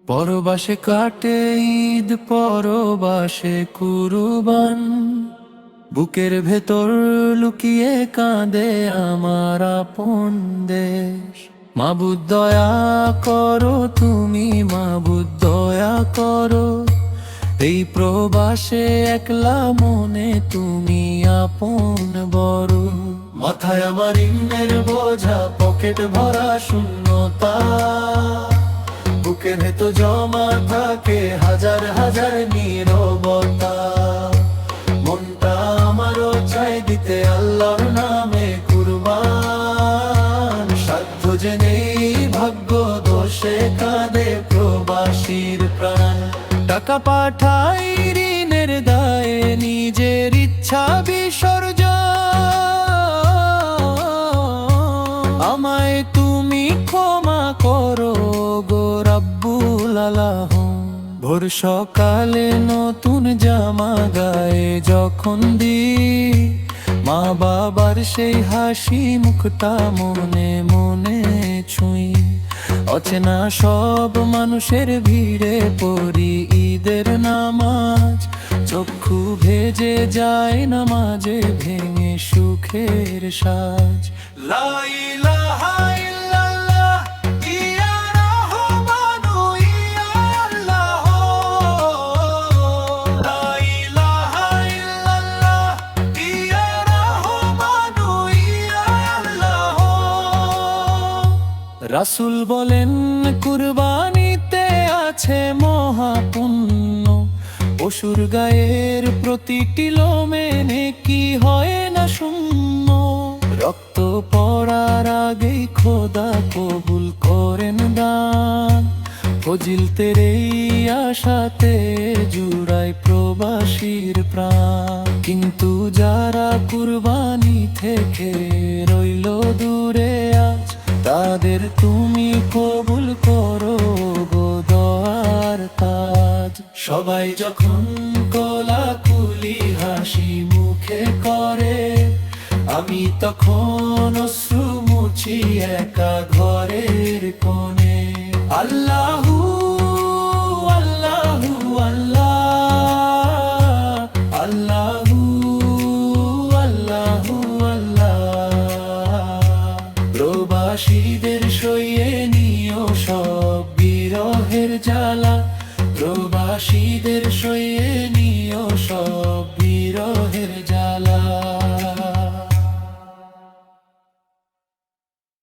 পরবাসে কাটে ঈদ, পরবাসে কুরবান, বুকের ভেতর লুকিয়ে কাঁদে আমার আপন দেশ। মাবুদ দয়া করো তুমি, মাবুদ দয়া করো, এই প্রবাসে একলা মনে তুমি আপন বড়। মাথায় আমার ঋণের বোঝা, পকেট ভরা শূন্যতা, বুকের ভেতর জমা থাকে হাজার হাজার নীরবতা। মনটা আমারও চাই দিতে আল্লাহর নামে কুরবান, সাধ্য যে নেই ভাগ্য দোষে কাঁদে প্রবাসীর প্রাণ। টাকা পাঠাই ঋণের দায়ে, নিজের ইচ্ছা বিসর্জন, আমায় তুমি ক্ষমা করো গো রাব্বুল আলামিন। ভোর সকালে নতুন জামা গায়ে যখন দিই, মা বাবার সেই হাসি মুখটা মনে মনে ছুঁই। অচেনা সব মানুষের ভিড়ে পড়ি ঈদের নামাজ, চক্ষু ভেজে যায় নামাজে ভেঙে সুখের সাজ। লা ইলাহা ইল্লাল্লাহ, ইয়া রহমানু ইয়া আল্লাহ। লা ইলাহা ইল্লাল্লাহ, ইয়া রহমানু ইয়া আল্লাহ। রাসূল বলেন কুরবানিতে আছে মহাপুণ্য, পশুর গায়ের প্রতিটি লোমে নেকি হয় না শূন্য। রক্ত পড়ার আগেই খোদা কবুল করেন দান, ফজিলতের এই আশাতে জুড়ায় প্রবাসীর প্রাণ। কিন্তু যারা কুরবানি থেকে রইল দূরে আজ, তাদের তুমি কবুল করো গো দয়ার তাজ। সবাই যখন কোলাকুলি হাসি মুখে করে, আমি তখন অশ্রু মুছি একা ঘরের কোণে। আল্লাহু আল্লাহু আল্লাহ, আল্লাহু আল্লাহু আল্লাহ। প্রবাসীদের সইয়ে নিও সব বিরহের জ্বালা, প্রবাসীদের সইয়ে নিও সব বিরহের জ্বালা।